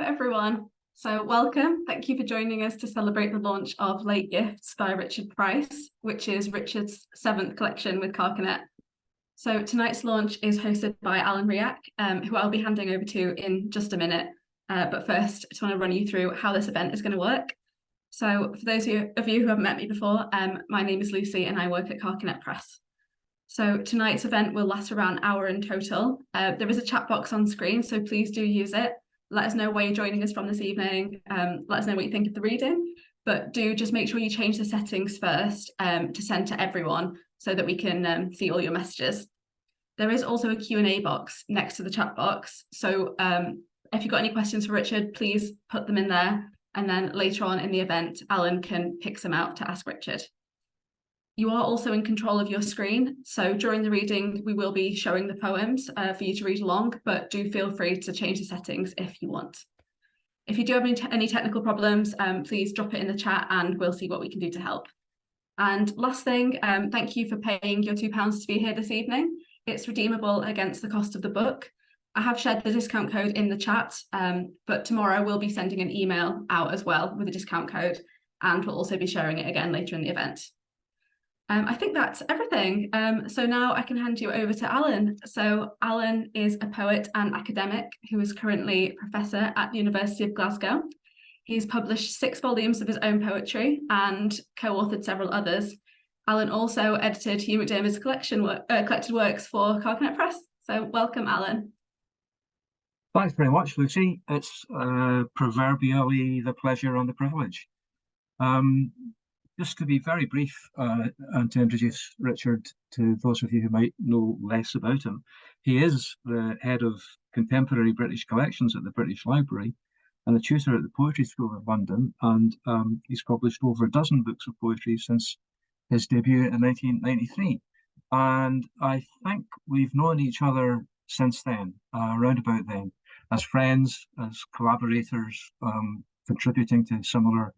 everyone. So welcome. Thank you for joining us to celebrate the launch of Late Gifts by Richard Price, which is Richard's 7th collection with Carcanet. So tonight's launch is hosted by Alan Riak, who I'll be handing over to in just a minute. But first, I just want to run you through how this event is going to work. So for those of you who haven't met me before, my name is Lucy and I work at Carcanet Press. So tonight's event will last around an hour in total. There is a chat box on screen, so please do use it. Let us know where you're joining us from this evening. Let us know what you think of the reading, but do just make sure you change the settings first to send to everyone so that we can see all your messages. There is also a Q&A box next to the chat box. So if you've got any questions for Richard, please put them in there. And then later on in the event, Alan can pick some out to ask Richard. You are also in control of your screen. So during the reading, we will be showing the poems for you to read along, but do feel free to change the settings if you want. If you do have any technical problems, please drop it in the chat and we'll see what we can do to help. And last thing, thank you for paying your £2 to be here this evening. It's redeemable against the cost of the book. I have shared the discount code in the chat, but tomorrow we'll be sending an email out as well with a discount code, and we'll also be sharing it again later in the event. I think that's everything. So now I can hand you over to Alan. So Alan is a poet and academic who is currently professor at the University of Glasgow. He's published 6 volumes of his own poetry and co-authored several others. Alan also edited Hugh McDermott's collected works for Carcanet Press. So welcome, Alan. Thanks very much, Lucy. It's proverbially the pleasure and the privilege. Just to be very brief and to introduce Richard to those of you who might know less about him, he is the head of contemporary British collections at the British Library and a tutor at the Poetry School of London, and he's published over a dozen books of poetry since his debut in 1993. And I think we've known each other since then, around about then, as friends, as collaborators, contributing to similar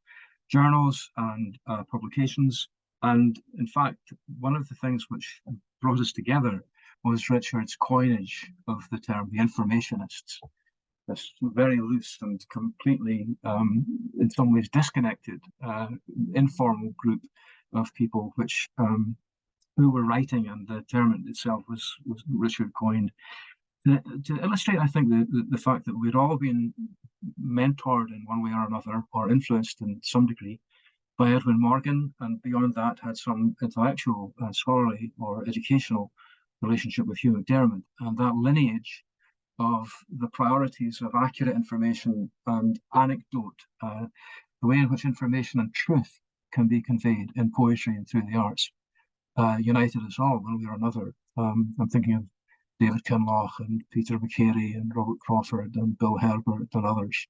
journals and publications. And in fact, one of the things which brought us together was Richard's coinage of the term the informationists, this very loose and completely, in some ways, disconnected, informal group of people who were writing, and the term itself was Richard coined to illustrate, I think, the fact that we'd all been mentored in one way or another, or influenced in some degree, by Edwin Morgan, and beyond that had some intellectual, scholarly or educational relationship with Hugh McDermott, and that lineage of the priorities of accurate information and anecdote, the way in which information and truth can be conveyed in poetry and through the arts, united us all one way or another. I'm thinking of David Kinloch and Peter McCary and Robert Crawford and Bill Herbert and others.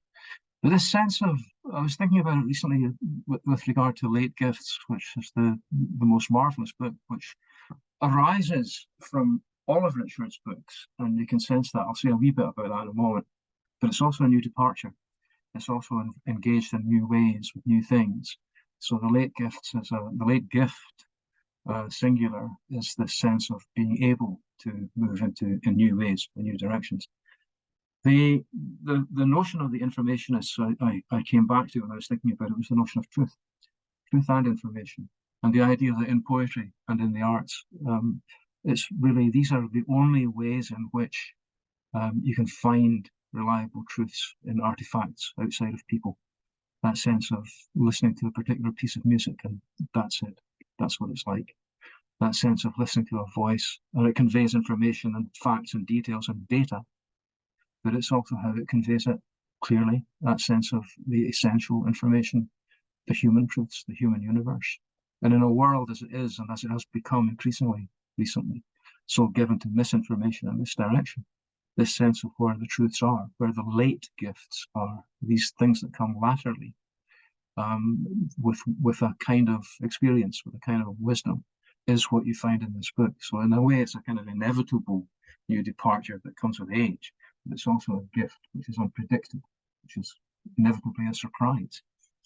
But this sense of, I was thinking about it recently with regard to Late Gifts, which is the most marvellous book, which arises from all of Richard's books, and you can sense that. I'll say a wee bit about that in a moment. But it's also a new departure. It's also engaged in new ways with new things. So the Late Gifts is the late gift, singular, is this sense of being able to move in new ways, in new directions. The notion of the informationists I came back to when I was thinking about it was the notion of truth and information, and the idea that in poetry and in the arts, it's really, these are the only ways in which you can find reliable truths in artifacts outside of people. That sense of listening to a particular piece of music and that's it. That's what it's like. That sense of listening to a voice, and it conveys information and facts and details and data, but it's also how it conveys it clearly, that sense of the essential information, the human truths, the human universe. And in a world as it is, and as it has become increasingly recently, so given to misinformation and misdirection, this sense of where the truths are, where the late gifts are, these things that come laterally, with a kind of experience, with a kind of wisdom, is what you find in this book. So in a way, it's a kind of inevitable new departure that comes with age, but it's also a gift which is unpredicted, which is inevitably a surprise.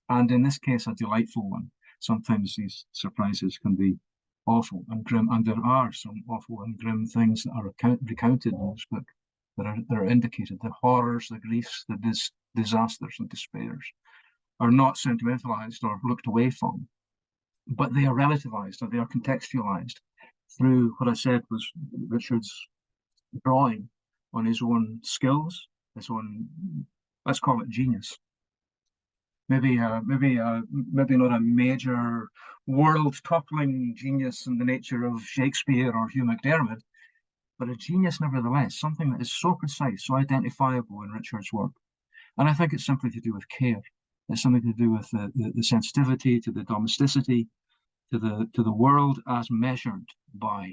And in this case, a delightful one. Sometimes these surprises can be awful and grim, and there are some awful and grim things that are recounted in this book. that are indicated, the horrors, the griefs, the disasters and despairs, are not sentimentalized or looked away from, but they are relativized or they are contextualized through what I said was Richard's drawing on his own skills, his own, let's call it genius. Maybe not a major world-toppling genius in the nature of Shakespeare or Hugh MacDiarmid, but a genius nevertheless, something that is so precise, so identifiable in Richard's work. And I think it's simply to do with care. It's something to do with the sensitivity to the domesticity, to the world as measured by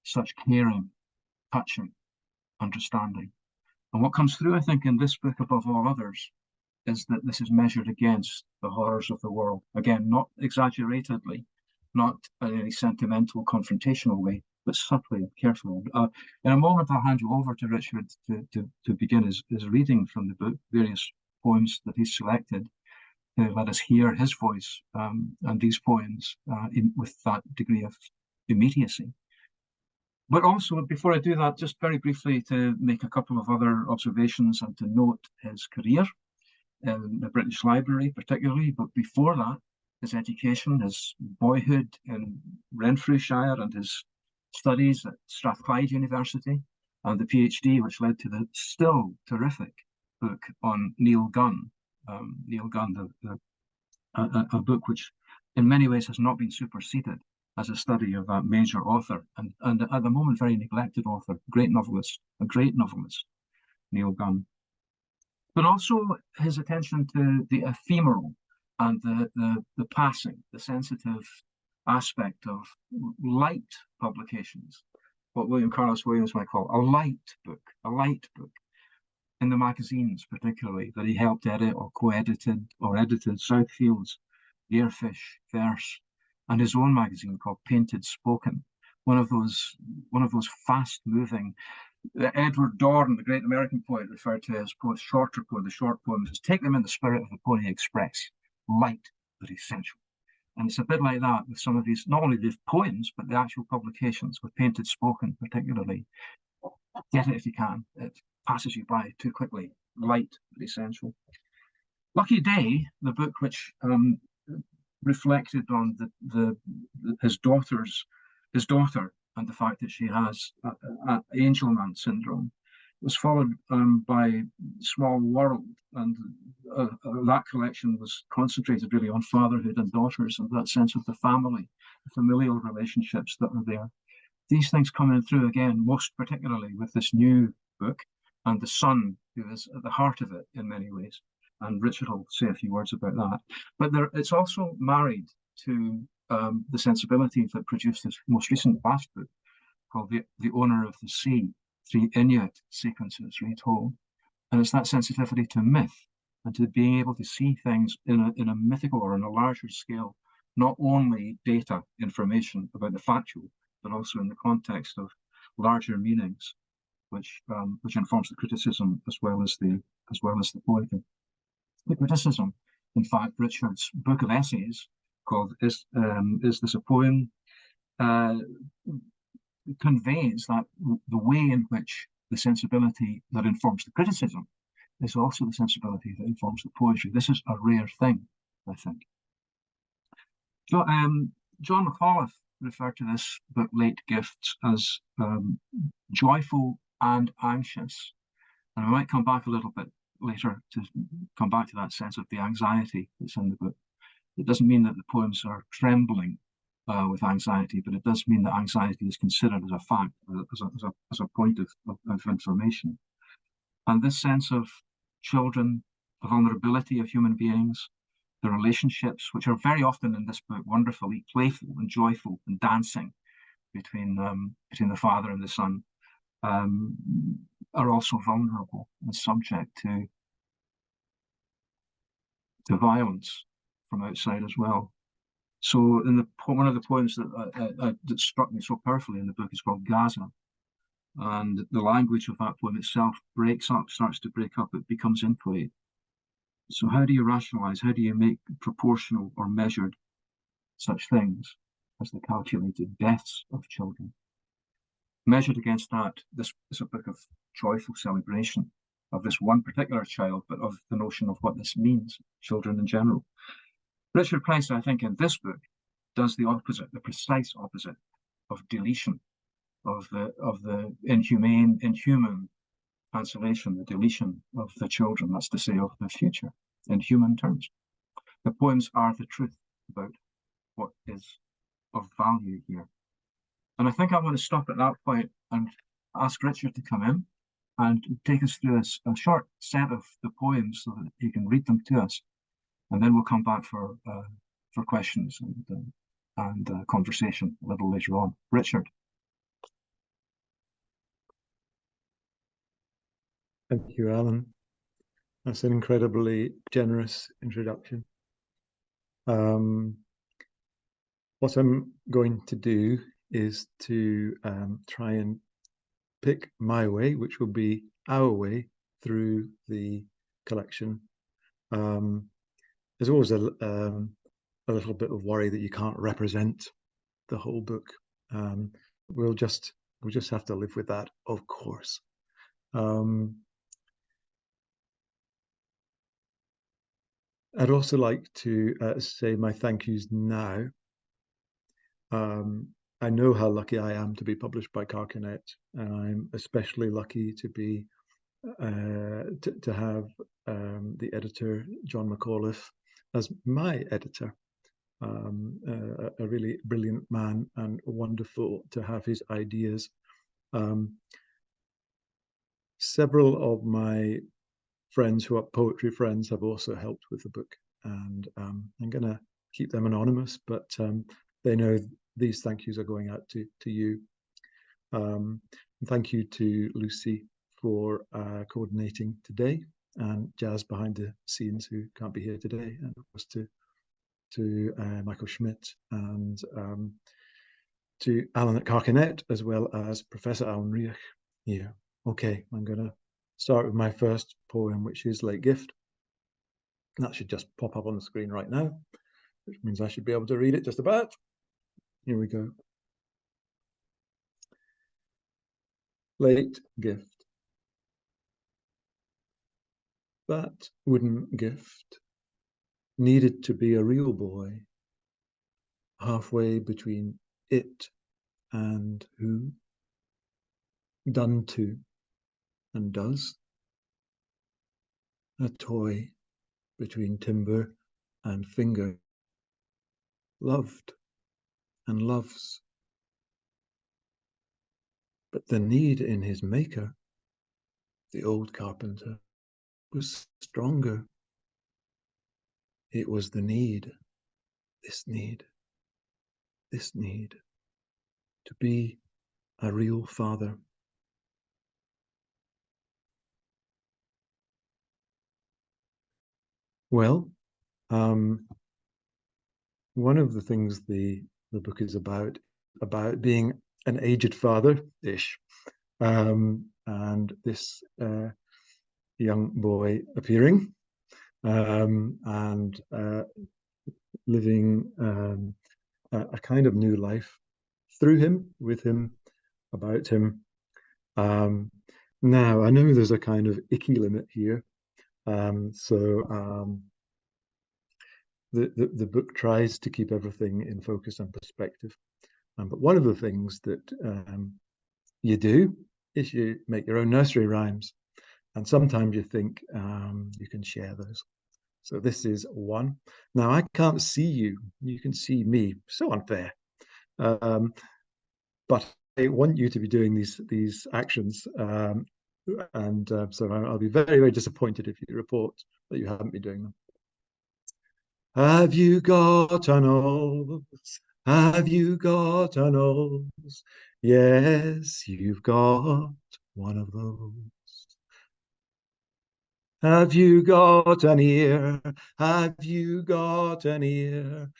such caring, touching, understanding. And what comes through, I think, in this book above all others, is that this is measured against the horrors of the world. Again, not exaggeratedly, not in any sentimental, confrontational way, but subtly and carefully. In a moment, I'll hand you over to Richard to begin his reading from the book, various poems that he's selected, to let us hear his voice and these poems with that degree of immediacy. But also, before I do that, just very briefly to make a couple of other observations and to note his career in the British Library particularly, but before that, his education, his boyhood in Renfrewshire and his studies at Strathclyde University, and the PhD, which led to the still terrific book on Neil Gunn. Neil Gunn, a book which in many ways has not been superseded as a study of that major author, and at the moment very neglected author, a great novelist, Neil Gunn. But also his attention to the ephemeral and the passing, the sensitive aspect of light publications, what William Carlos Williams might call a light book, in the magazines particularly that he helped edit or co-edited or edited, Southfields, Yearfish, Verse, and his own magazine called Painted Spoken, one of those fast-moving. Edward Dorn, the great American poet, referred to as the short poems, as take them in the spirit of the Pony Express, light but essential. And it's a bit like that with some of these, not only the poems, but the actual publications, with Painted Spoken particularly. Get it if you can. It passes you by too quickly. Light but essential. Lucky Day, the book which reflected on his daughter, and the fact that she has Angelman syndrome, was followed by Small World, and that collection was concentrated really on fatherhood and daughters and that sense of the family, the familial relationships that are there. These things coming through again, most particularly with this new book, and the son who is at the heart of it in many ways. And Richard will say a few words about that. But it's also married to the sensibility that produced this most recent vast book called The Owner of the Sea, 3 Inuit sequences retold. And it's that sensitivity to myth and to being able to see things in a mythical or on a larger scale, not only data information about the factual, but also in the context of larger meanings, which informs the criticism as well as the poetry. The criticism, in fact, Richard's book of essays called Is This a Poem? Conveys that the way in which the sensibility that informs the criticism is also the sensibility that informs the poetry. This is a rare thing, I think. So, John McAuliffe referred to this book, Late Gifts, as joyful and anxious. And I might come back a little bit later to come back to that sense of the anxiety that's in the book. It doesn't mean that the poems are trembling with anxiety, but it does mean that anxiety is considered as a fact, as a point of information. And this sense of children, the vulnerability of human beings, the relationships, which are very often in this book wonderfully playful and joyful and dancing between the father and the son, are also vulnerable and subject to violence from outside as well. So in one of the poems that struck me so powerfully in the book is called Gaza. And the language of that poem itself starts to break up, it becomes inchoate. So how do you rationalize, how do you make proportional or measured such things as the calculated deaths of children? Measured against that, this is a book of joyful celebration of this one particular child, but of the notion of what this means, children in general. Richard Price, I think, in this book does the opposite, the precise opposite of deletion, of the inhuman cancellation, the deletion of the children, that's to say, of the future, in human terms. The poems are the truth about what is of value here. And I think I want to stop at that point and ask Richard to come in and take us through a short set of the poems so that he can read them to us. And then we'll come back for questions and conversation a little later on. Richard. Thank you, Alan. That's an incredibly generous introduction. What I'm going to do is to try and pick my way, which will be our way through the collection. There's always a little bit of worry that you can't represent the whole book. We'll just have to live with that, of course. I'd also like to say my thank yous now. I know how lucky I am to be published by Carcanet, and I'm especially lucky to be to have the editor John McAuliffe as my editor. A really brilliant man, and wonderful to have his ideas. Several of my friends who are poetry friends have also helped with the book, and I'm going to keep them anonymous, but they know these thank yous are going out to you. Thank you to Lucy for coordinating today, and Jazz behind the scenes who can't be here today, and of course to Michael Schmidt and to Alan at Carcanet, as well as Professor Alan Riach here. Okay, I'm going to start with my first poem, which is Late Gift. That should just pop up on the screen right now, which means I should be able to read it just about. Here we go. Late Gift. That wooden gift needed to be a real boy, halfway between it and who, done to and does, a toy between timber and finger, loved and loves. But the need in his maker, the old carpenter, was stronger. It was the need, this need, to be a real father. Well, one of the things the book is about being an aged father-ish, and this young boy appearing and living a kind of new life through him, with him, about him. Now, I know there's a kind of icky limit here. The book tries to keep everything in focus and perspective. But one of the things that you do is you make your own nursery rhymes. And sometimes you think you can share those. So this is one. Now, I can't see you. You can see me. So unfair. But I want you to be doing these actions. So I'll be very, very disappointed if you report that you haven't been doing them. Have you got a nose? Have you got a nose? Yes, you've got one of those. Have you got an ear? Have you got an ear?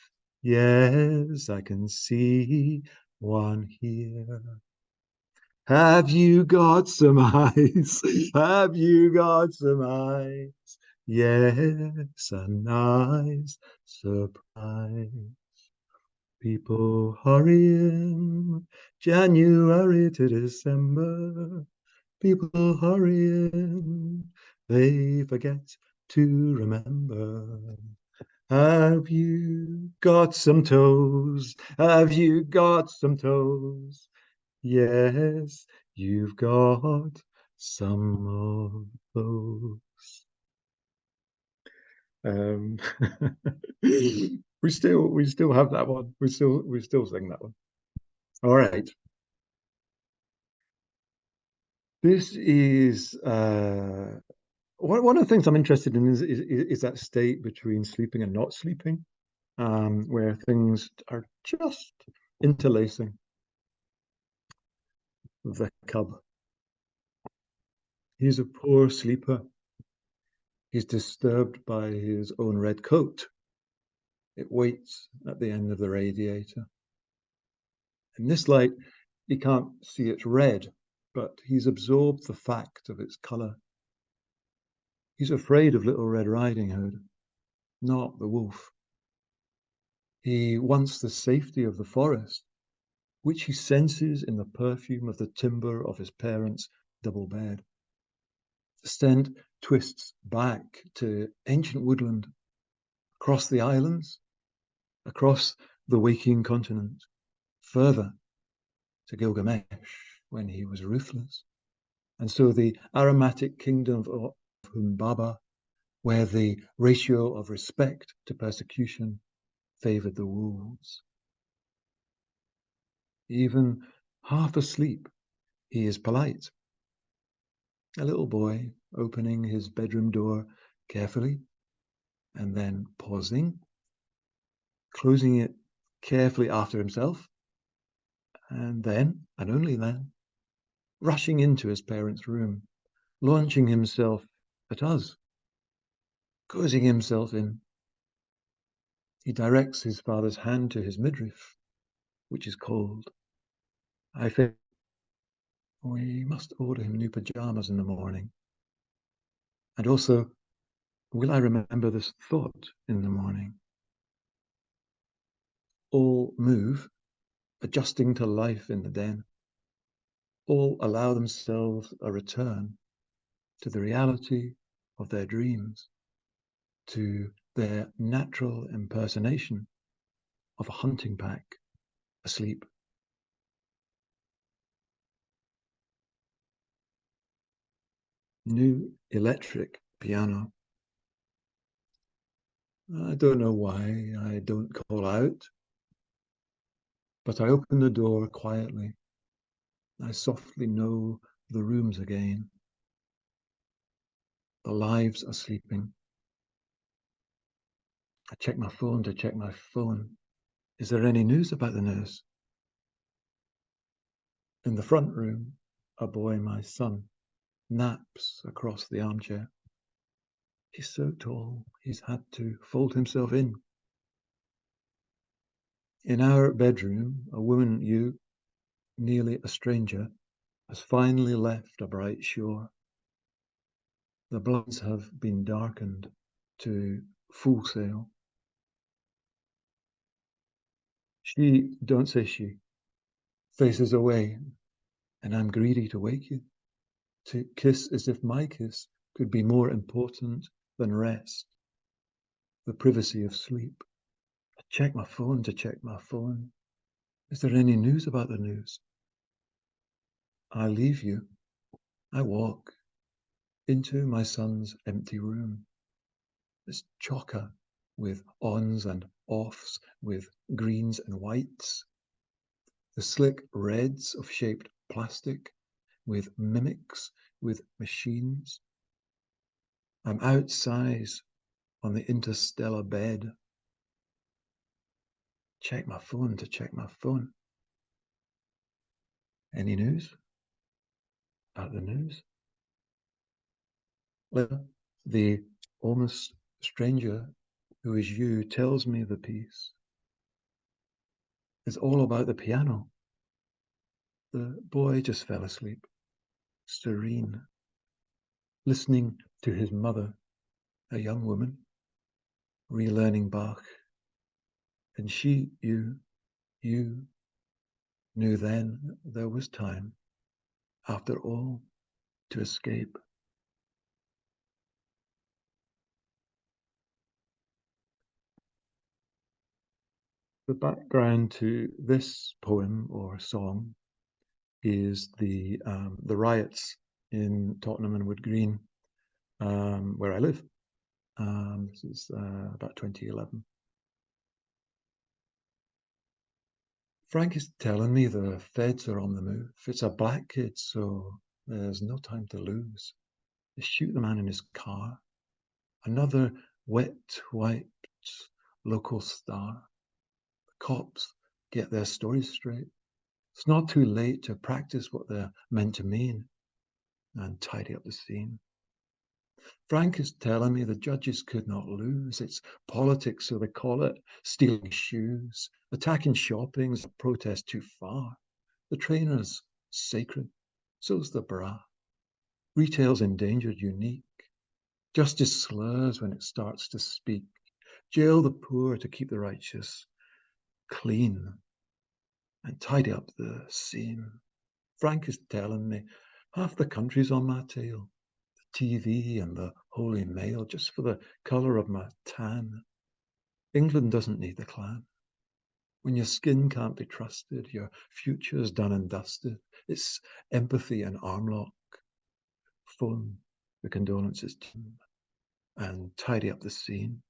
Yes, I can see one here. Have you got some eyes? Have you got some eyes? Yes, a nice surprise. People hurrying January to December, people hurry in, they forget to remember. Have you got some toes? Have you got some toes? Yes, you've got some of those. We still have that one. We still sing that one. All right. This is one of the things I'm interested in is that state between sleeping and not sleeping, where things are just interlacing. The cub. He's a poor sleeper. He's disturbed by his own red coat. It waits at the end of the radiator. In this light, he can't see it's red, but he's absorbed the fact of its color. He's afraid of Little Red Riding Hood, not the wolf. He wants the safety of the forest, which he senses in the perfume of the timber of his parents' double bed. The scent twists back to ancient woodland, across the islands, across the waking continent, further to Gilgamesh when he was ruthless. And so the aromatic kingdom of Humbaba, where the ratio of respect to persecution favored the wolves. Even half asleep, he is polite. A little boy opening his bedroom door carefully and then pausing, closing it carefully after himself, and then, and only then, rushing into his parents' room, launching himself at us, closing himself in. He directs his father's hand to his midriff, which is cold. I think we must order him new pajamas in the morning. And also, will I remember this thought in the morning? All move, adjusting to life in the den. All allow themselves a return to the reality of their dreams, to their natural impersonation of a hunting pack asleep. New electric piano. I don't know why I don't call out, but I open the door quietly. I softly know the rooms again. The lives are sleeping. I check my phone to check my phone. Is there any news about the nurse? In the front room, a boy, my son, naps across the armchair. He's so tall, he's had to fold himself in. In our bedroom, a woman, you, nearly a stranger, has finally left a bright shore. The blinds have been darkened to full sail. She, don't say she, faces away, and I'm greedy to wake you, to kiss as if my kiss could be more important than rest, the privacy of sleep. I check my phone to check my phone. Is there any news about the news? I leave you. I walk into my son's empty room. It's chocker with ons and offs, with greens and whites. The slick reds of shaped plastic, with mimics, with machines. I'm outsize on the interstellar bed. Check my phone to check my phone. Any news? About the news? Well, the almost stranger who is you tells me the piece. It's all about the piano. The boy just fell asleep, serene, listening to his mother, a young woman, relearning Bach. And she, you, knew then there was time, after all, to escape. The background to this poem or song is the riots in Tottenham and Wood Green, where I live. This is about 2011. Frank is telling me the feds are on the move. It's a black kid, so there's no time to lose. They shoot the man in his car. Another wet-wiped local star. The cops get their stories straight. It's not too late to practice what they're meant to mean and tidy up the scene. Frank is telling me the judges could not lose. It's politics, so they call it. Stealing shoes, attacking shopping's a protest too far. The trainer's sacred, so's the bra. Retail's endangered unique. Justice slurs when it starts to speak. Jail the poor to keep the righteous clean and tidy up the scene. Frank is telling me half the country's on my tail. TV and the Holy Mail just for the colour of my tan. England doesn't need the Klan. When your skin can't be trusted, your future's done and dusted. It's empathy and arm lock. Phone the condolences team and tidy up the scene.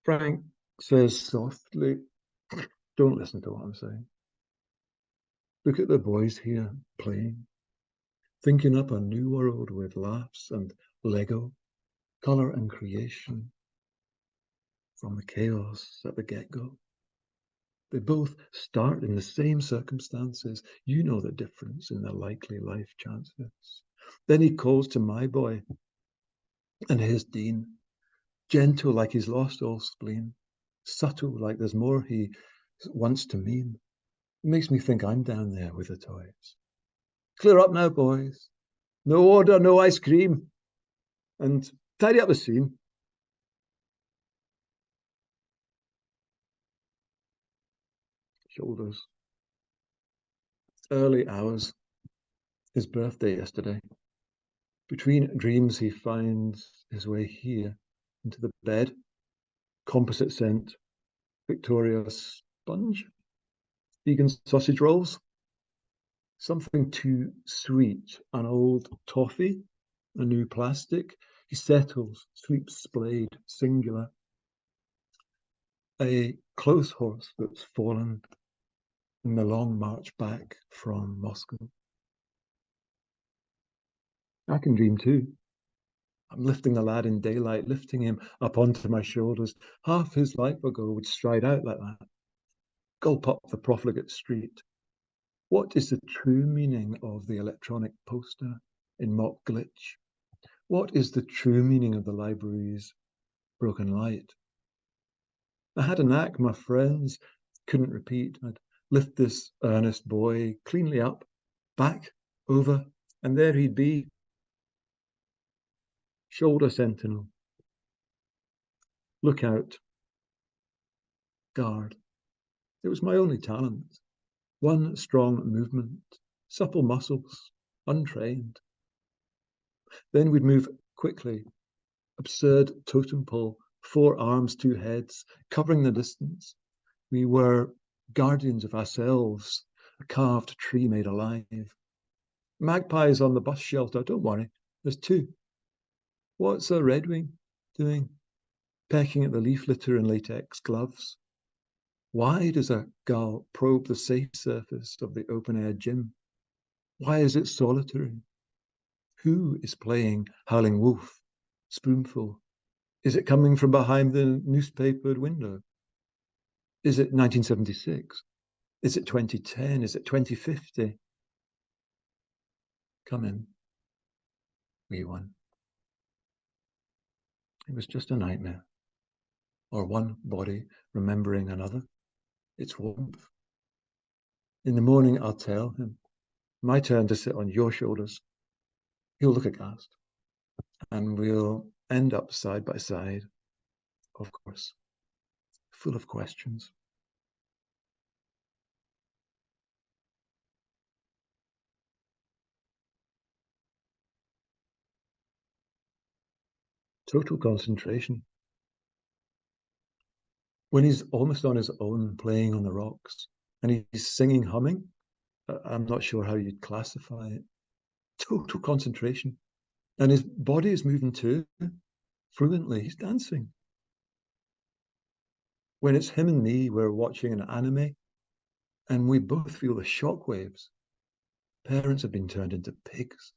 Frank says softly, don't listen to what I'm saying. Look at the boys here playing, thinking up a new world with laughs and Lego, colour and creation from the chaos at the get-go. They both start in the same circumstances. You know the difference in their likely life chances. Then he calls to my boy and his dean, gentle like he's lost all spleen, subtle like there's more he wants to mean. It makes me think I'm down there with the toys. Clear up now, boys. No order, no ice cream. And tidy up the scene. Shoulders. Early hours. His birthday yesterday. Between dreams, he finds his way here into the bed. Composite scent, Victoria sponge, vegan sausage rolls, something too sweet, an old toffee, a new plastic. He settles, sleeps splayed, singular. A clothes horse that's fallen in the long march back from Moscow. I can dream too. I'm lifting the lad in daylight, lifting him up onto my shoulders. Half his life ago would stride out like that. Gulp up the profligate street. What is the true meaning of the electronic poster in mock glitch? What is the true meaning of the library's broken light? I had a knack my friends couldn't repeat. I'd lift this earnest boy cleanly up, back, over, and there he'd be. Shoulder sentinel. Look out. Guard. It was my only talent. One strong movement, supple muscles, untrained. Then we'd move quickly. Absurd totem pole, 4 arms, 2 heads, covering the distance. We were guardians of ourselves, a carved tree made alive. Magpies on the bus shelter, don't worry, there's 2. What's a redwing doing? Pecking at the leaf litter in latex gloves. Why does a gull probe the safe surface of the open-air gym? Why is it solitary? Who is playing Howling Wolf? Spoonful. Is it coming from behind the newspapered window? Is it 1976? Is it 2010? Is it 2050? Come in, wee one. It was just a nightmare, or one body remembering another. Its warmth. In the morning, I'll tell him, my turn to sit on your shoulders. He'll look aghast, and we'll end up side by side, of course, full of questions. total concentration. When he's almost on his own, playing on the rocks, and he's singing, humming, I'm not sure how you'd classify it. Total concentration. And his body is moving too, fluently. He's dancing. When it's him and me, we're watching an anime, and we both feel the shockwaves. Parents have been turned into pigs.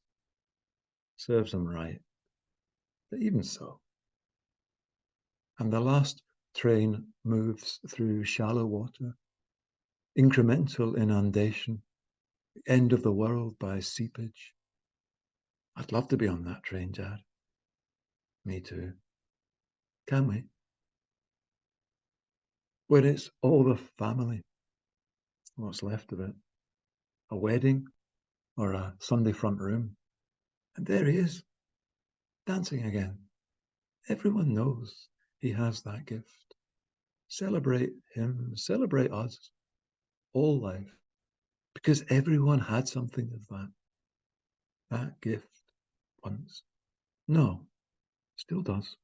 Serves them right. But even so. And the last train moves through shallow water, incremental inundation, end of the world by seepage. I'd love to be on that train, Dad. Me too. Can we? When it's all the family, what's left of it, a wedding or a Sunday front room, and there he is, dancing again. Everyone knows he has that gift. Celebrate him, celebrate us, all life, because everyone had something of that gift once. No, still does.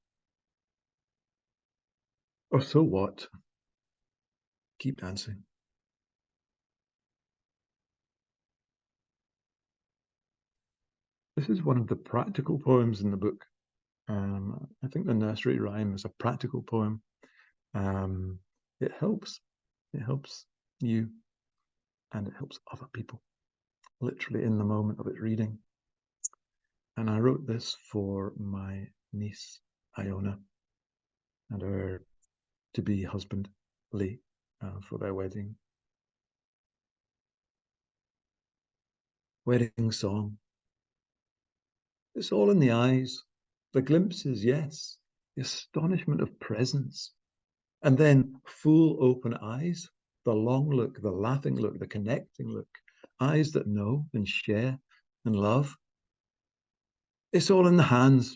Or so what? Keep dancing. This is one of the practical poems in the book. I think the nursery rhyme is a practical poem. It helps you, and it helps other people, literally in the moment of its reading. And I wrote this for my niece, Iona, and her to-be husband, Lee, for their wedding. Wedding song. It's all in the eyes, the glimpses, yes, the astonishment of presence, and then full open eyes, the long look, the laughing look, the connecting look, eyes that know and share and love. It's all in the hands,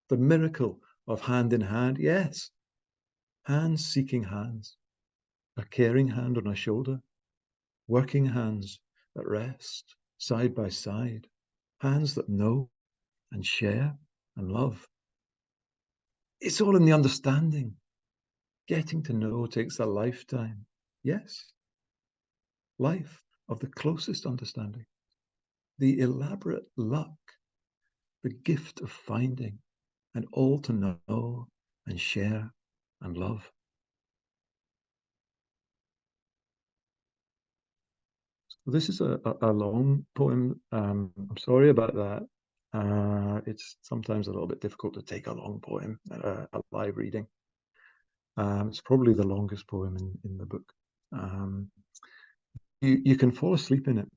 the miracle of hand in hand, yes, hands seeking hands, a caring hand on a shoulder, working hands at rest, side by side, hands that know and share and love. It's all in the understanding. Getting to know takes a lifetime. Yes, life of the closest understanding, the elaborate luck, the gift of finding, and all to know and share and love. So this is a long poem. I'm sorry about that. It's sometimes a little bit difficult to take a long poem at a live reading. It's probably the longest poem in the book. You can fall asleep in it.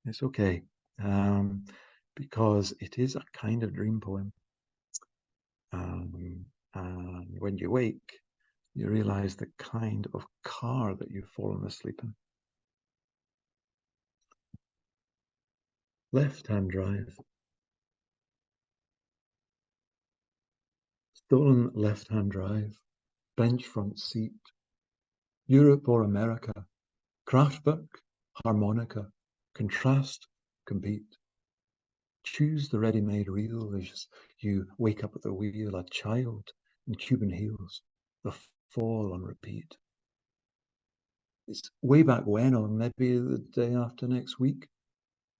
It's okay, because it is a kind of dream poem. And when you wake, you realize the kind of car that you've fallen asleep in. Left-hand drive. Stolen left-hand drive. Bench front seat. Europe or America. Kraftwerk, harmonica. Contrast, compete. Choose the ready-made reel as you wake up at the wheel, a child in Cuban heels, the fall on repeat. It's way back when, or maybe the day after next week.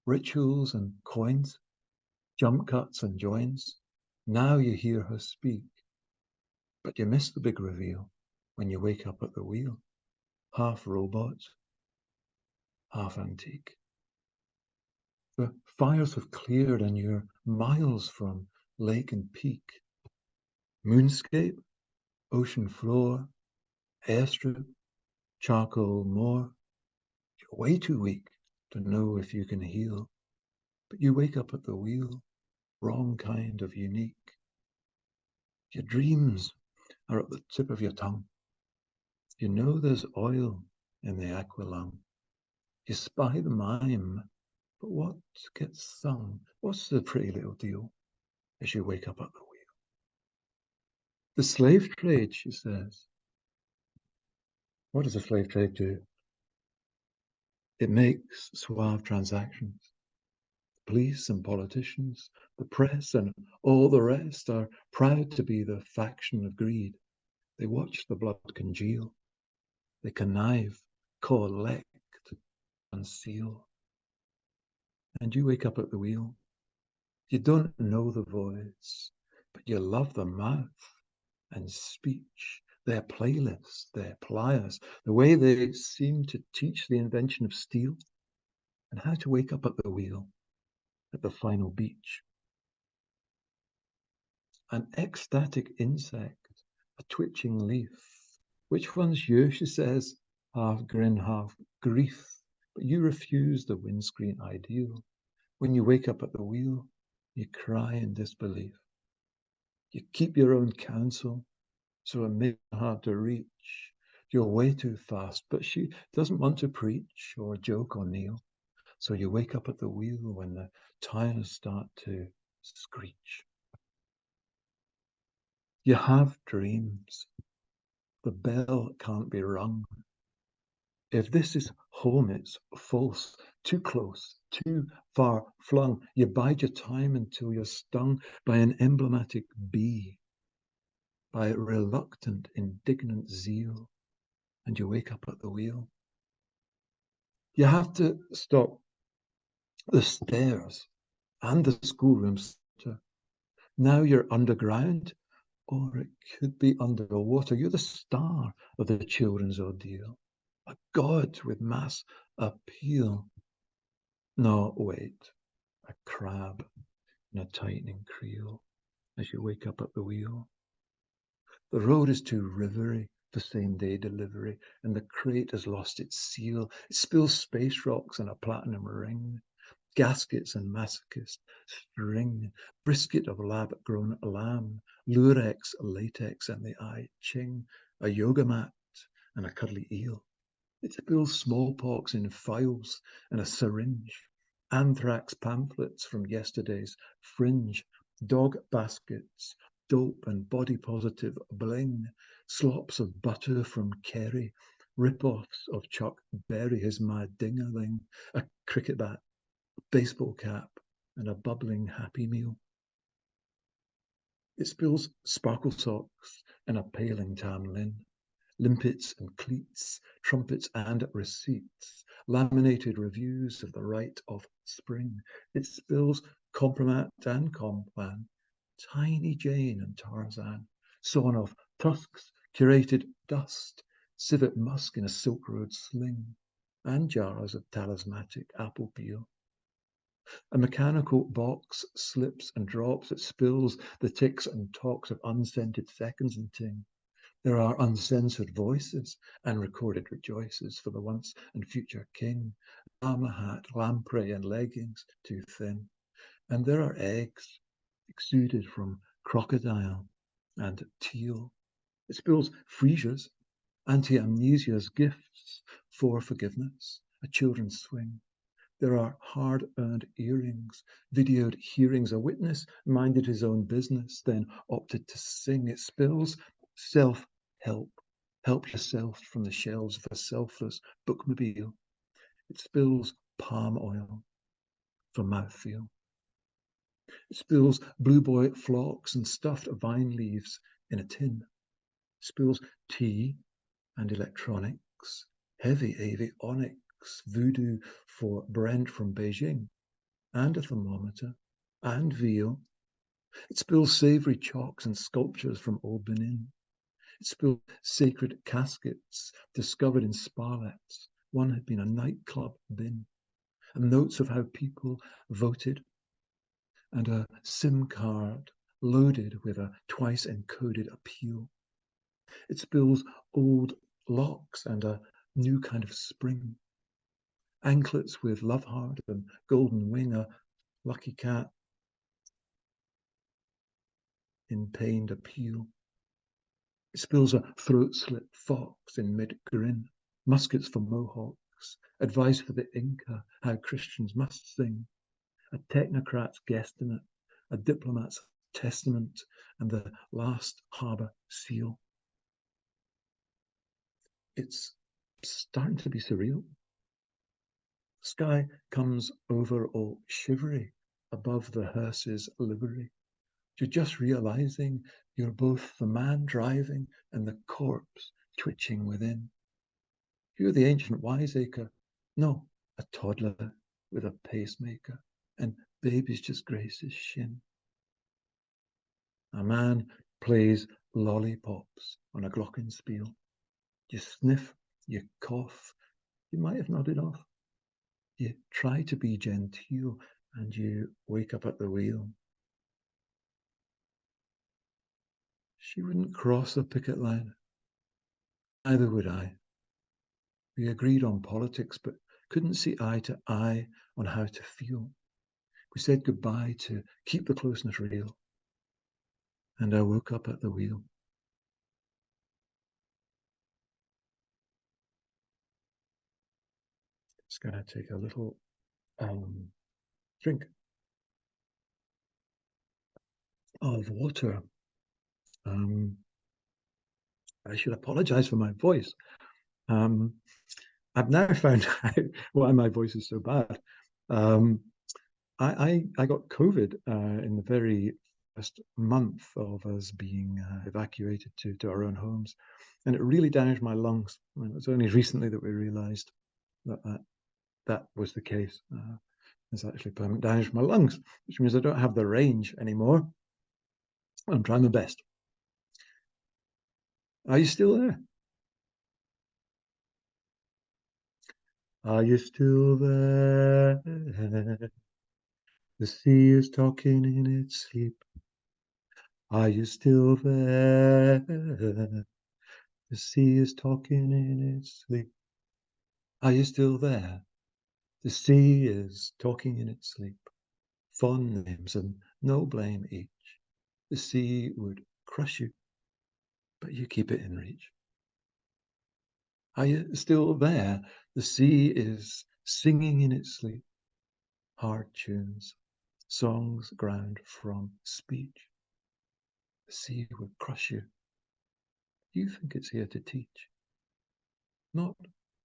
Rituals and coins, jump cuts and joins. Now you hear her speak, but you miss the big reveal when you wake up at the wheel, half robot, half antique. The fires have cleared and you're miles from lake and peak. Moonscape, ocean floor, airstrip, charcoal moor. You're way too weak to know if you can heal, but you wake up at the wheel, wrong kind of unique. Your dreams are at the tip of your tongue. You know there's oil in the aqualung. You spy the mime, but what gets sung? What's the pretty little deal as you wake up at the wheel? The slave trade, she says. What does the slave trade do? It makes suave transactions. Police and politicians The press and all the rest are proud to be the faction of greed. They watch the blood congeal. They connive, collect, conceal. And you wake up at the wheel. You don't know the voice, but you love the mouth and speech, their playlists, their pliers, the way they seem to teach the invention of steel and how to wake up at the wheel at the final beach. An ecstatic insect, a twitching leaf. Which one's you, she says, half grin, half grief. But you refuse the windscreen ideal. When you wake up at the wheel, you cry in disbelief. You keep your own counsel, so it makes it hard to reach. You're way too fast, but she doesn't want to preach or joke or kneel. So you wake up at the wheel when the tires start to screech. You have dreams. The bell can't be rung. If this is home, it's false, too close, too far flung. You bide your time until you're stung by an emblematic bee, by reluctant, indignant zeal, and you wake up at the wheel. You have to stop the stairs and the schoolroom. Now you're underground, or it could be underwater. You're the star of the children's ordeal, a god with mass appeal. No, wait, a crab in a tightening creel as you wake up at the wheel. The road is too rivery for same-day delivery, and the crate has lost its seal. It spills space rocks and a platinum ring, gaskets and masochist string, brisket of lab-grown lamb, lurex, latex, and the I Ching, a yoga mat and a cuddly eel. It spills smallpox in files and a syringe, anthrax pamphlets from yesterday's fringe, dog baskets, dope and body positive bling, slops of butter from Kerry, rip-offs of Chuck Berry, his mad ding-a-ling, a cricket bat, baseball cap, and a bubbling Happy Meal. It spills sparkle socks and a paling tam lin, limpets and cleats, trumpets and receipts, laminated reviews of the rite of spring. It spills compromat and complan, Tiny Jane and Tarzan, sawn off tusks, curated dust, civet musk in a Silk Road sling, and jars of talismanic apple peel. A mechanical box slips and drops. It spills the ticks and talks of unscented seconds and ting. There are uncensored voices and recorded rejoices for the once and future king. Llama hat, lamprey, and leggings too thin. And there are eggs exuded from crocodile and teal. It spills freesias, anti-amnesia's gifts for forgiveness, a children's swing. There are hard-earned earrings, videoed hearings. A witness minded his own business, then opted to sing. It spills self-help. Help yourself from the shelves of a selfless bookmobile. It spills palm oil for mouthfeel. It spills Blue Boy flocks and stuffed vine leaves in a tin. It spills tea and electronics, heavy avionics, voodoo for Brent from Beijing, and a thermometer, and veal. It spills savoury chalks and sculptures from Old Benin. It spills sacred caskets discovered in sparlets. One had been a nightclub bin, and notes of how people voted, and a SIM card loaded with a twice encoded appeal. It spills old locks and a new kind of spring. Anklets with love heart and golden wing, a lucky cat in pained appeal. It spills a throat slit fox in mid-grin, muskets for Mohawks, advice for the Inca, how Christians must sing, a technocrat's guesstimate, a diplomat's testament, and the last harbour seal. It's starting to be surreal. Sky comes over all shivery above the hearse's livery, to just realizing you're both the man driving and the corpse twitching within. You're the ancient wiseacre, no, a toddler with a pacemaker, and babies just grace his shin. A man plays lollipops on a glockenspiel. You sniff, you cough, you might have nodded off. You try to be genteel, and you wake up at the wheel. She wouldn't cross a picket line. Neither would I. We agreed on politics, but couldn't see eye to eye on how to feel. We said goodbye to keep the closeness real. And I woke up at the wheel. Just going to take a little drink of water. I should apologize for my voice. I've now found out why my voice is so bad. I got COVID in the very first month of us being evacuated to our own homes, and it really damaged my lungs. And it was only recently that we realized that was the case. It's actually permanent damage to my lungs, which means I don't have the range anymore. I'm trying my best. Are you still there? Are you still there? The sea is talking in its sleep. Are you still there? The sea is talking in its sleep. Are you still there? The sea is talking in its sleep. Fond names and no blame each. The sea would crush you, but you keep it in reach. Are you still there? The sea is singing in its sleep. Hard tunes, songs ground from speech. The sea would crush you. You think it's here to teach. Not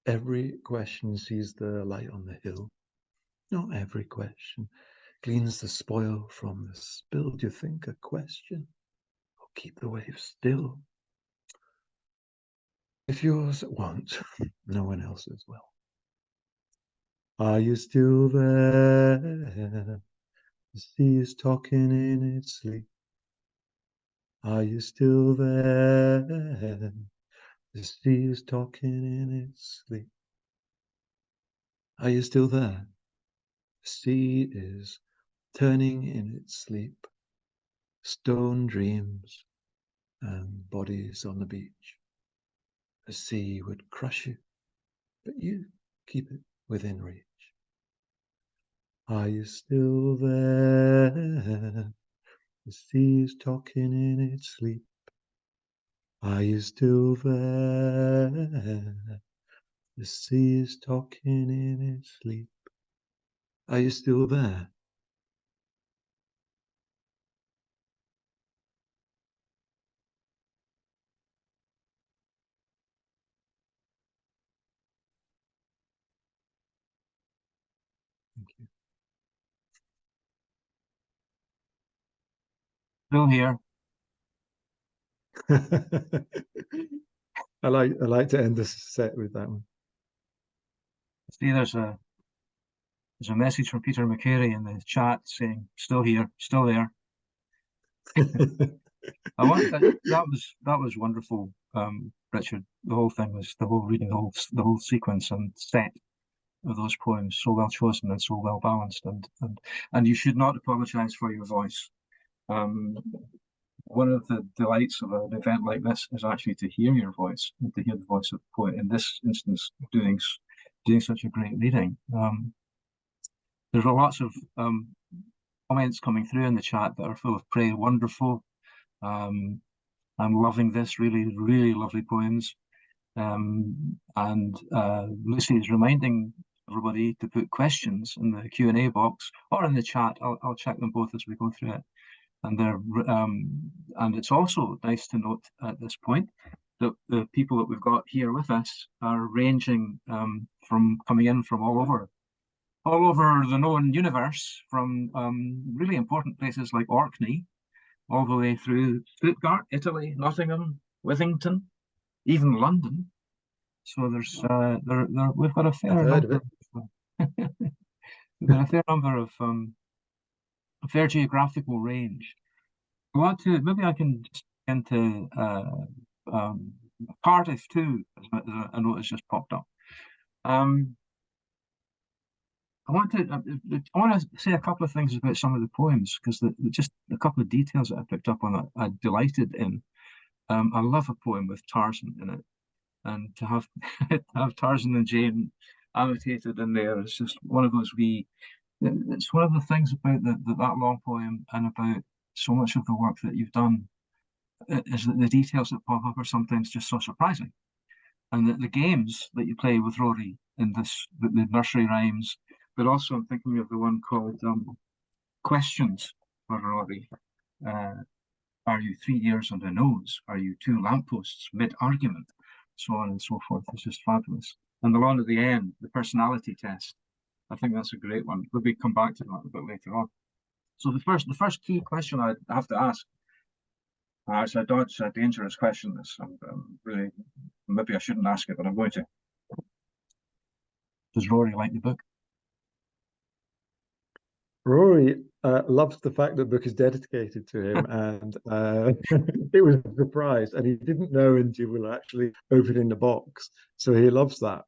every question sees the light on the hill. Not every question gleans the spoil from the spill. Do you think a question will keep the waves still? If yours won't, no one else's will. Are you still there? The sea is talking in its sleep. Are you still there? The sea is talking in its sleep. Are you still there? The sea is turning in its sleep. Stone dreams and bodies on the beach. The sea would crush you, but you keep it within reach. Are you still there? The sea is talking in its sleep. Are you still there? The sea is talking in its sleep. Are you still there? Thank you. Still here. I like to end this set with that one. See, there's a message from Peter McCary in the chat saying, "Still here, still there." That was wonderful, Richard. The whole thing was the whole reading, the whole sequence and set of those poems, so well chosen and so well balanced, and you should not apologize for your voice. One of the delights of an event like this is actually to hear your voice and to hear the voice of the poet. In this instance, doing such a great reading. There's lots of comments coming through in the chat that are full of praise. Wonderful. I'm loving this. Really, really lovely poems. And Lucy is reminding everybody to put questions in the Q&A box or in the chat. I'll check them both as we go through it. And it's also nice to note at this point that the people that we've got here with us are ranging from coming in from all over all over the known universe, from really important places like Orkney, all the way through Stuttgart, Italy, Nottingham, Withington, even London. So there's we've got a fair I've heard of number it. we've got a fair number of a fair geographical range. I want to maybe I can just get into Cardiff too, as a note has just popped up. I want to say a couple of things about some of the poems, because just a couple of details that I picked up on that I'm delighted in. I love a poem with Tarzan in it, and to have to have Tarzan and Jane annotated in there is just one of those wee. It's one of the things about that long poem and about so much of the work that you've done is that the details that pop up are sometimes just so surprising, and that the games that you play with Rory in this, the nursery rhymes, but also I'm thinking of the one called Questions for Rory. Are you 3 years and a nose? Are you 2 lampposts mid-argument? So on and so forth. It's just fabulous. And the one at the end, the personality test. I think that's a great one. We'll come back to that a bit later on. So the first key question I have to ask, it's a dangerous question. This, really, maybe I shouldn't ask it, but I'm going to. Does Rory like the book? Rory loves the fact that the book is dedicated to him, and it was a surprise, and he didn't know until we were actually opening the box. So he loves that.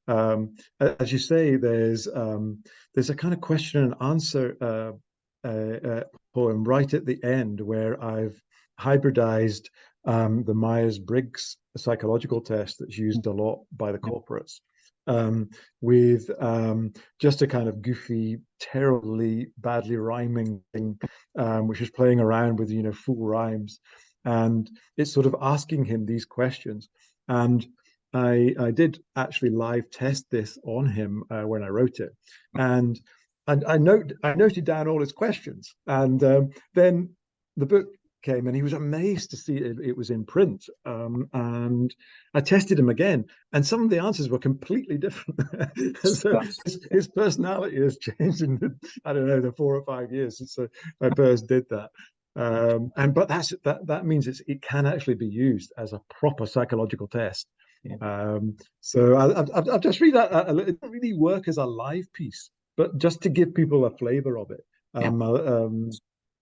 As you say, there's a kind of question and answer poem right at the end where I've hybridized the Myers-Briggs psychological test that's used a lot by the corporates, with just a kind of goofy, terribly badly rhyming thing, which is playing around with, full rhymes. And it's sort of asking him these questions. And I did actually live test this on him when I wrote it. And I noted down all his questions. And then the book came and he was amazed to see it was in print. And I tested him again, and some of the answers were completely different. So his personality has changed in the 4 or 5 years since I first did that. But that means it can actually be used as a proper psychological test. Yeah. So I'll just read that. It doesn't really work as a live piece, but just to give people a flavor of it.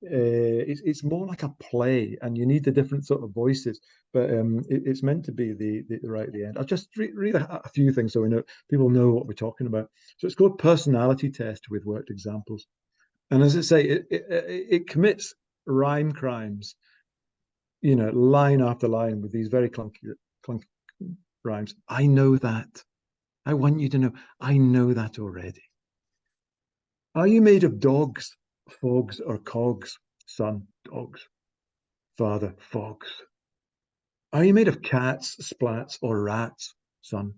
It's more like a play, and you need the different sort of voices, but it's meant to be the right at the end. I'll just read a few things so people know what we're talking about. So it's called Personality Test with Worked Examples, and as I say, it commits rhyme crimes, line after line with these very clunky rhymes. I know that. I want you to know, I know that already. Are you made of dogs, fogs, or cogs? Son, dogs. Father, fogs. Are you made of cats, splats, or rats? Son,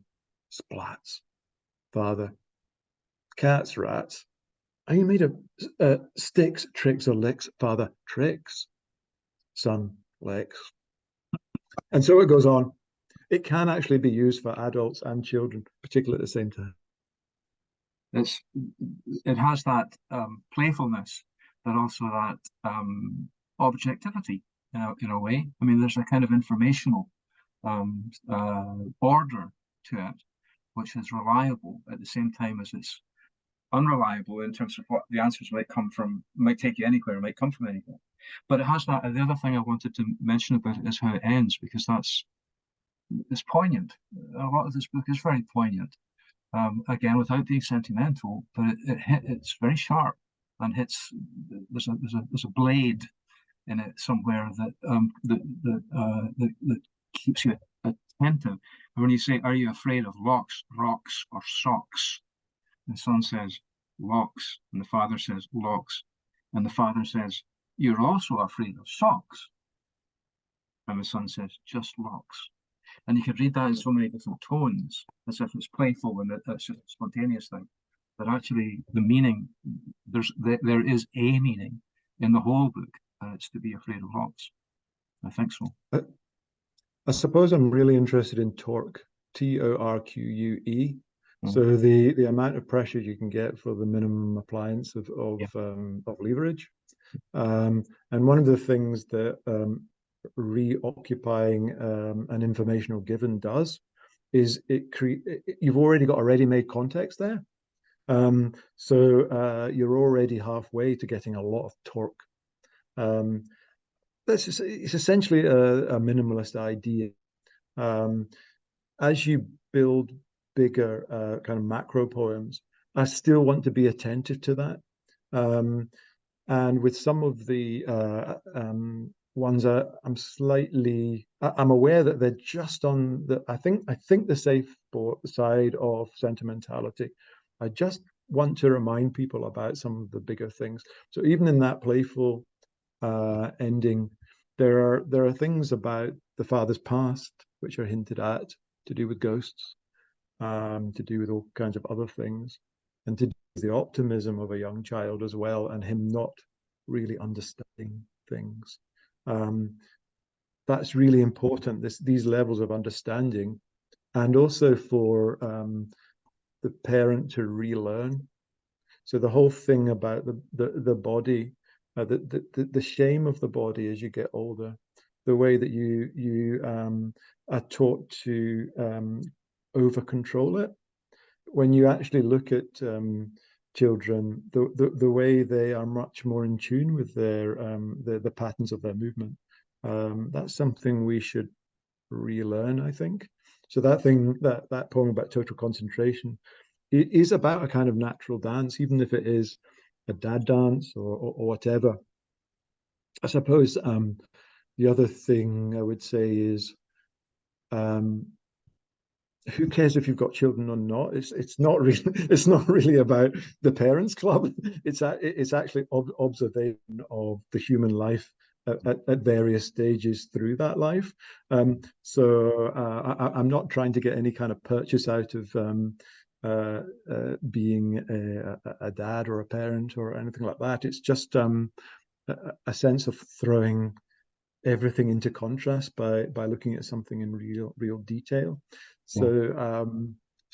splats. Father, cats, rats. Are you made of sticks, tricks, or licks? Father, tricks. Son, licks. And so it goes on. It can actually be used for adults and children, particularly at the same time. It has that playfulness, but also that objectivity in a way. I mean, there's a kind of informational border to it, which is reliable at the same time as it's unreliable in terms of what the answers might come from, might take you anywhere, might come from anywhere. But it has that. And the other thing I wanted to mention about it is how it ends, because it's poignant. A lot of this book is very poignant. Again, without being sentimental, but it's very sharp and hits. There's a blade in it somewhere that keeps you attentive. And when you say, "Are you afraid of locks, rocks, or socks?" the son says, "Locks," and the father says, "Locks," and the father says, "You're also afraid of socks," and the son says, "Just locks." And you could read that in so many different tones, as if it's playful and that's just a spontaneous thing. But actually, the meaning, there is a meaning in the whole book, and it's to be afraid of locks. I think so. I suppose I'm really interested in torque, Torque, So the amount of pressure you can get for the minimum appliance of Yeah. leverage. And one of the things that reoccupying an informational given does is you've already got a ready-made context there. So you're already halfway to getting a lot of torque. It's essentially a minimalist idea. As you build bigger kind of macro poems, I still want to be attentive to that. And with some of the ones I'm aware that they're just on the, I think the safe side of sentimentality. I just want to remind people about some of the bigger things. So even in that playful ending, there are things about the father's past which are hinted at, to do with ghosts, to do with all kinds of other things, and to do with the optimism of a young child as well, and him not really understanding things. That's really important, these levels of understanding, and also for the parent to relearn. So the whole thing about the body, the shame of the body as you get older, the way that you are taught to over control it. When you actually look at children, the way they are much more in tune with the patterns of their movement, that's something we should relearn, I think. So that poem about total concentration, it is about a kind of natural dance, even if it is a dad dance or whatever. I suppose the other thing I would say is, who cares if you've got children or not? It's not really about the parents' club. It's actually observation of the human life at various stages through that life. So I'm not trying to get any kind of purchase out of being a dad or a parent or anything like that. It's just a sense of throwing everything into contrast by looking at something in real detail. So I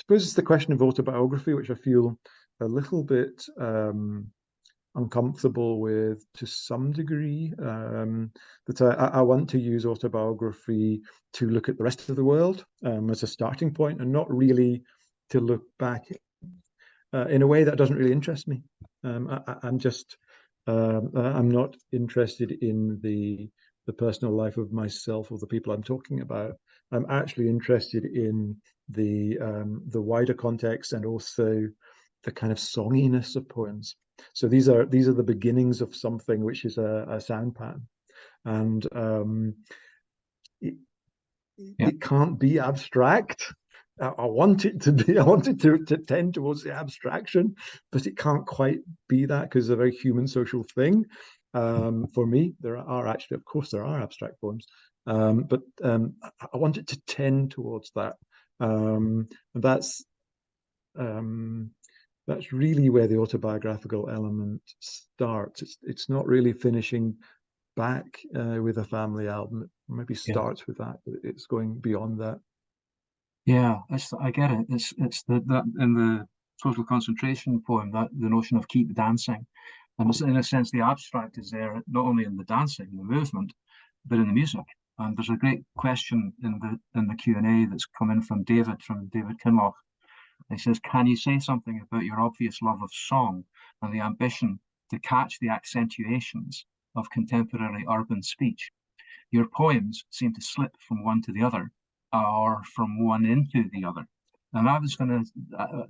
suppose it's the question of autobiography, which I feel a little bit uncomfortable with to some degree. That I want to use autobiography to look at the rest of the world as a starting point, and not really to look back in a way that doesn't really interest me. I'm not interested in the personal life of myself or the people I'm talking about. I'm actually interested in the wider context, and also the kind of songiness of poems. So these are the beginnings of something which is a sound pattern, and it can't be abstract. I want it to be. I want it to tend towards the abstraction, but it can't quite be that, because it's a very human social thing. For me, there are actually, of course, there are abstract poems, but I want it to tend towards that. And that's really where the autobiographical element starts. It's not really finishing back with a family album. It maybe starts with that, but it's going beyond that. Yeah, I get it. It's that in the total concentration poem, that the notion of keep dancing, and it's, in a sense, the abstract is there not only in the dancing, the movement, but in the music. And there's a great question in the Q&A that's come in from David Kinloch. He says, "Can you say something about your obvious love of song and the ambition to catch the accentuations of contemporary urban speech? Your poems seem to slip from one to the other, or from one into the other." And I was going to,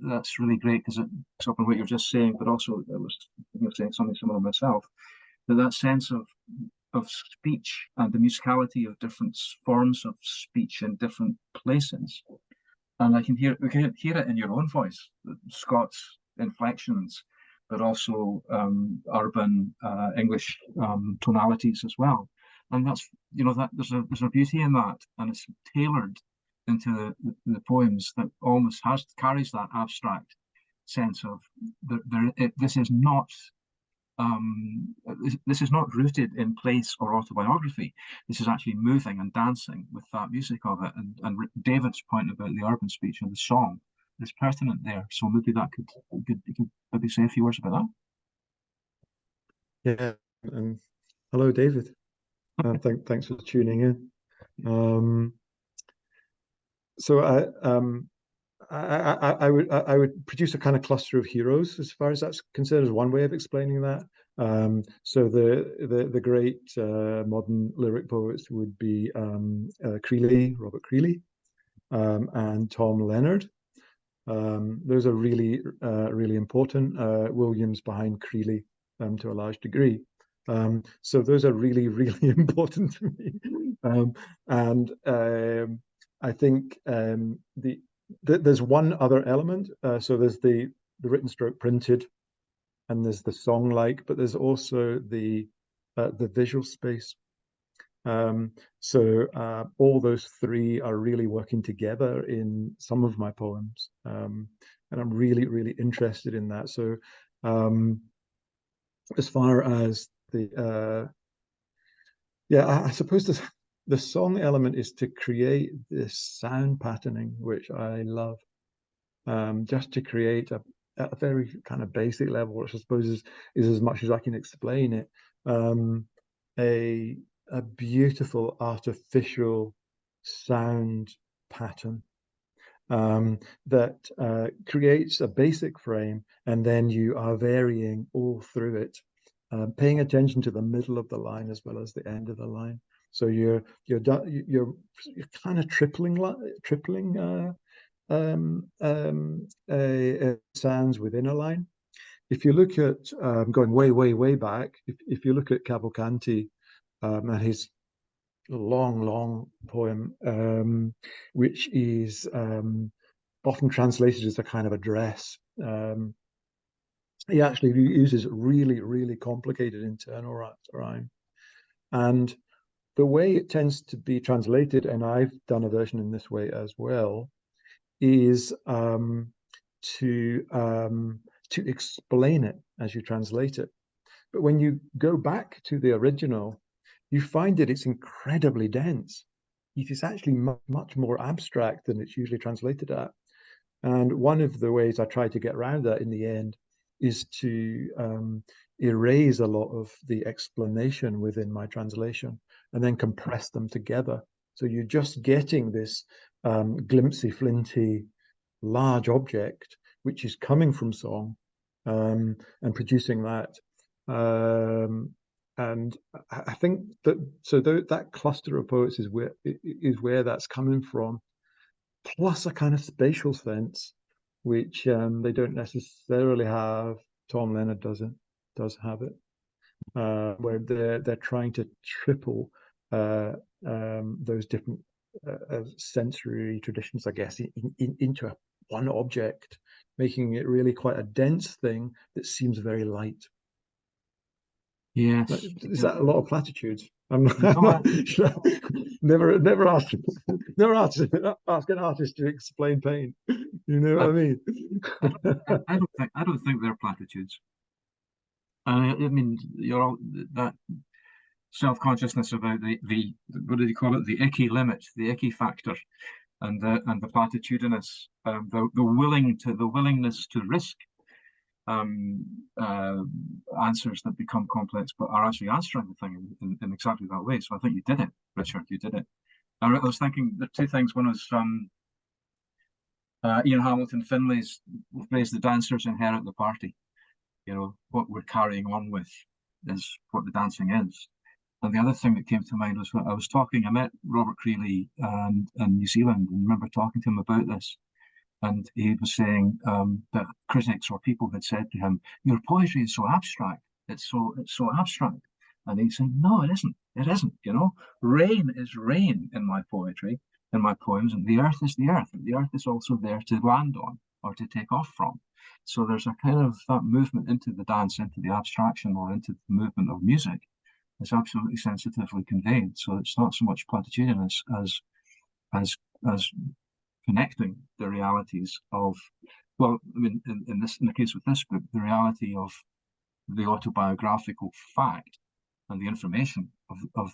that's really great, because it's up on what you're just saying, but also I was saying something similar myself, that sense of speech and the musicality of different forms of speech in different places. And we can hear it in your own voice, Scott's inflections, but also urban English tonalities as well. And that's, that there's a beauty in that, and it's tailored into the poems that almost carries that abstract sense of this is not rooted in place or autobiography. This is actually moving and dancing with that music of it. And David's point about the urban speech and the song is pertinent there. So maybe that could maybe say a few words about that. Yeah, and hello, David. Thanks for tuning in. So I would produce a kind of cluster of heroes as far as that's concerned, as one way of explaining that. So the great modern lyric poets would be Creeley, Robert Creeley, and Tom Leonard. Those are really really important. Williams behind Creeley to a large degree. So those are really really important to me. I think there's one other element. So there's the written stroke printed, and there's the song like, but there's also the visual space. So all those three are really working together in some of my poems, and I'm really really interested in that. So as far as the I suppose the song element is to create this sound patterning, which I love, just to create a very kind of basic level, which I suppose is as much as I can explain it, a beautiful artificial sound pattern that creates a basic frame, and then you are varying all through it, paying attention to the middle of the line as well as the end of the line. So you're kind of tripling sounds within a line. If you look at going way back, if you look at Cavalcanti and his long poem, which is often translated as a kind of address, he actually uses really complicated internal rhyme, and the way it tends to be translated, and I've done a version in this way as well, is to explain it as you translate it. But when you go back to the original, you find that it's incredibly dense. It is actually much more abstract than it's usually translated at. And one of the ways I try to get around that in the end is to erase a lot of the explanation within my translation and then compress them together. So you're just getting this glimpsey, flinty, large object, which is coming from song, and producing that. And I think that cluster of poets is where that's coming from, plus a kind of spatial sense, which they don't necessarily have. Tom Leonard does have it, where they're trying to triple those different sensory traditions, I guess, into one object, making it really quite a dense thing that seems very light. Yes. Is that a lot of platitudes? Never ask an artist to explain pain. You know what I mean? I don't think they're platitudes. I mean, you're all that self-consciousness about the what do you call it? The icky limit, the icky factor, and the platitudinous, the willingness to risk answers that become complex, but are actually answering the thing in exactly that way. So I think you did it, Richard. You did it. I was thinking the two things. One was Ian Hamilton Finlay's phrase, "The dancers inherit the party." You know, what we're carrying on with is what the dancing is. And the other thing that came to mind was when I met Robert Creeley in New Zealand, and I remember talking to him about this. And he was saying that critics or people had said to him, "Your poetry is so abstract. It's so abstract." And he's saying, "No, it isn't. It isn't. You know, rain is rain in my poetry, in my poems, and the earth is the earth. And the earth is also there to land on or to take off from." So there's a kind of that movement into the dance, into the abstraction, or into the movement of music. It's absolutely sensitively conveyed. So it's not so much platitudinous as connecting the realities of, well, I mean, in the case with this book, the reality of the autobiographical fact and the information of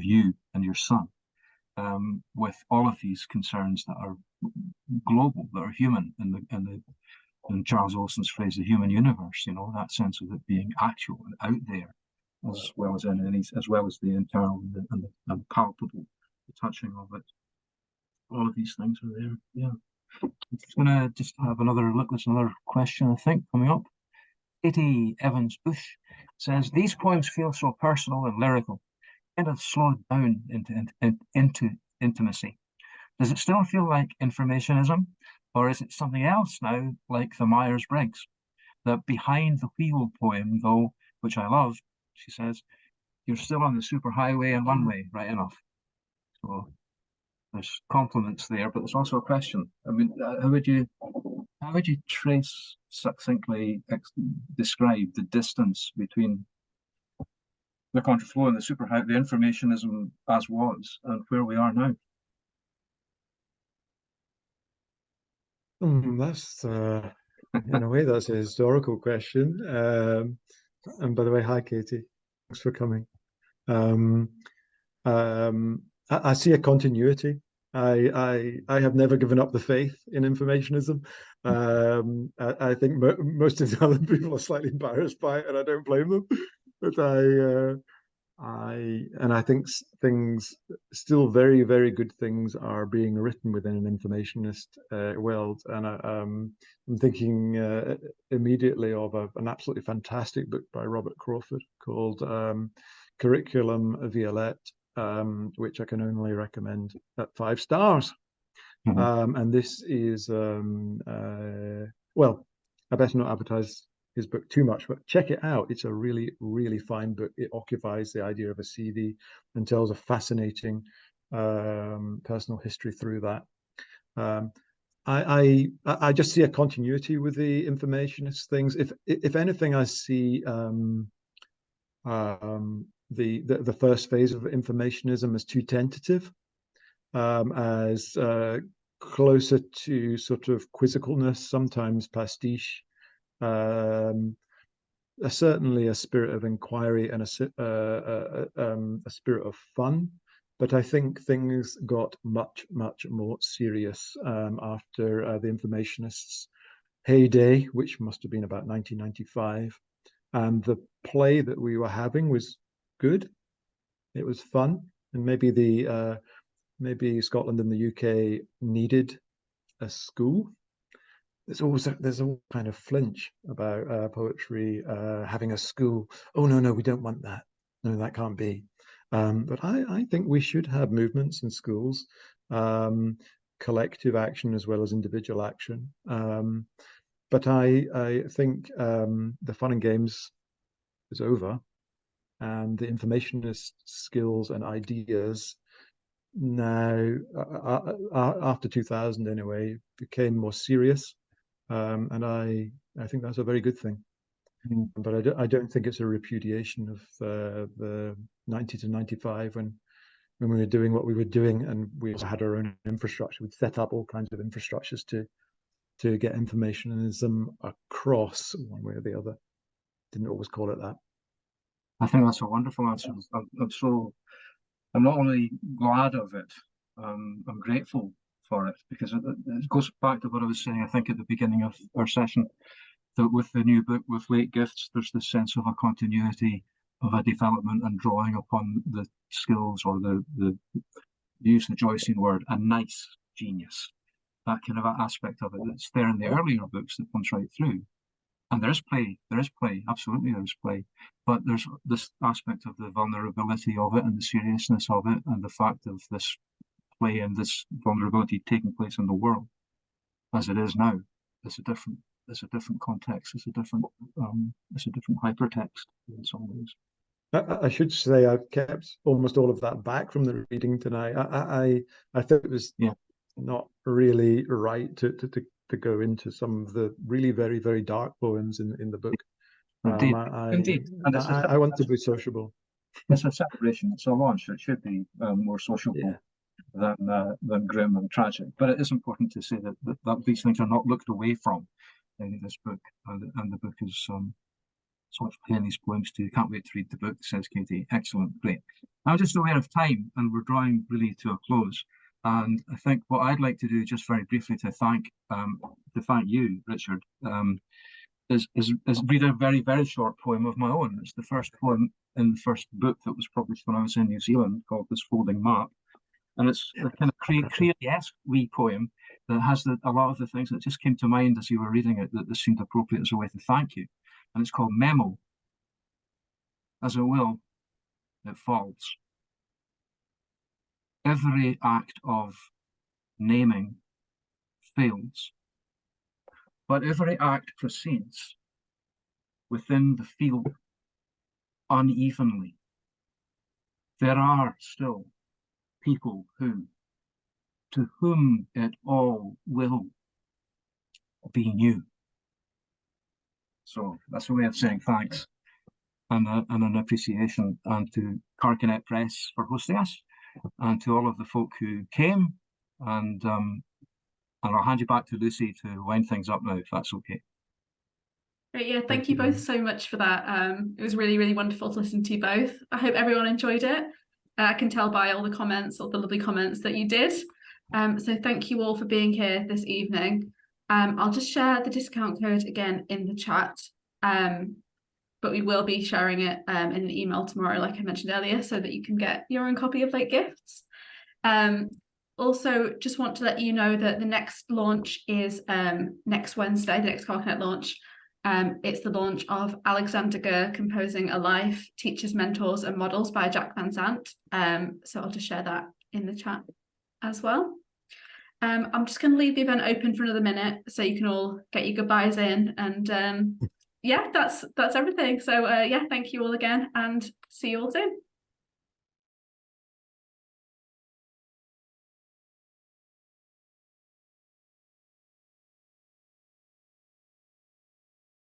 you and your son, with all of these concerns that are global, that are human in Charles Olson's phrase, the human universe, that sense of it being actual and out there, as well as the internal and palpable, the touching of it. All of these things are there. Yeah. I'm just gonna have another look. There's another question, I think, coming up. Katie Evans Bush says, these poems feel so personal and lyrical, kind of slowed down into intimacy. Does it still feel like informationism, or is it something else now, like the Myers-Briggs? The Behind the Wheel poem, though, which I love, she says, you're still on the superhighway and one way, right enough. So there's compliments there, but there's also a question. I mean, how would you trace succinctly describe the distance between the contraflow and the superhighway, the informationism as was, and where we are now? That's in a way that's a historical question. And by the way, hi Katie, thanks for coming. I see a continuity. I have never given up the faith in informationism. I think most of the other people are slightly embarrassed by it, and I don't blame them. But I think things still very, very good things are being written within an informationist world, and I'm thinking immediately of an absolutely fantastic book by Robert Crawford called Curriculum Violette, which I can only recommend at 5 stars. And this is well, I better not advertise his book too much, but check it out. It's a really, really fine book. It occupies the idea of a CV and tells a fascinating personal history through that. I just see a continuity with the informationist things. If anything, I see the first phase of informationism as too tentative, as closer to sort of quizzicalness, sometimes pastiche. Certainly a spirit of inquiry and a spirit of fun, but I think things got much, much more serious after the informationists' heyday, which must have been about 1995. And the play that we were having was good. It was fun, and maybe Scotland and the UK needed a school. There's a kind of flinch about poetry having a school. Oh no, we don't want that. No, that can't be. But I think we should have movements in schools, collective action as well as individual action. But I think the fun and games is over, and the informationist skills and ideas now, after 2000 anyway, became more serious. And I think that's a very good thing. But I don't think it's a repudiation of the 90 to 95 when we were doing what we were doing, and we had our own infrastructure. We'd set up all kinds of infrastructures to get informationism across one way or the other. Didn't always call it that. I think that's a wonderful answer. I'm not only glad of it, I'm grateful for it, because it goes back to what I was saying, I think, at the beginning of our session, that with the new book, with Late Gifts, there's this sense of a continuity of a development and drawing upon the skills, or the use the Joycean word, a nice genius. That kind of aspect of it that's there in the earlier books that comes right through. And there is play, absolutely there is play. But there's this aspect of the vulnerability of it and the seriousness of it, and the fact of this play and this vulnerability taking place in the world as it is now. It's a different context. It's a different hypertext in some ways. I should say I've kept almost all of that back from the reading tonight. I thought it was not really right to go into some of the really very, very dark poems in the book. Indeed. And I want to be sociable. It's a separation. It's a launch. It should be more sociable than grim and tragic. But it is important to say that these things are not looked away from in this book, and the book is so much play in these poems too. Can't wait to read the book, says Katie. Excellent, great. I'm just aware of time, and we're drawing really to a close. And I think what I'd like to do, just very briefly, to thank you, Richard, is read a very, very short poem of my own. It's the first poem in the first book that was published when I was in New Zealand, called This Folding Map. And it's a kind of Creative-esque wee poem that has a lot of the things that just came to mind as you were reading it that seemed appropriate as a way to thank you. And it's called Memo. As it will, it falls. Every act of naming fails, but every act proceeds within the field unevenly. There are still people to whom it all will be new. So that's a way of saying thanks and an appreciation, and to Carcanet Press for hosting us, and to all of the folk who came. And I'll hand you back to Lucy to wind things up now, if that's okay. Great, yeah, thank you both so much for that. It was really, really wonderful to listen to you both. I hope everyone enjoyed it. I can tell by all the comments, all the lovely comments that you did. So thank you all for being here this evening. I'll just share the discount code again in the chat, but we will be sharing it in an email tomorrow, like I mentioned earlier, so that you can get your own copy of Late Gifts. Also, just want to let you know that the next launch is next Wednesday, the next Carcanet launch. It's the launch of Alexander Ger Composing a Life, Teachers, Mentors and Models by Jack Van Zandt. So I'll just share that in the chat as well. I'm just going to leave the event open for another minute so you can all get your goodbyes in. And yeah, that's everything. So yeah, thank you all again and see you all soon.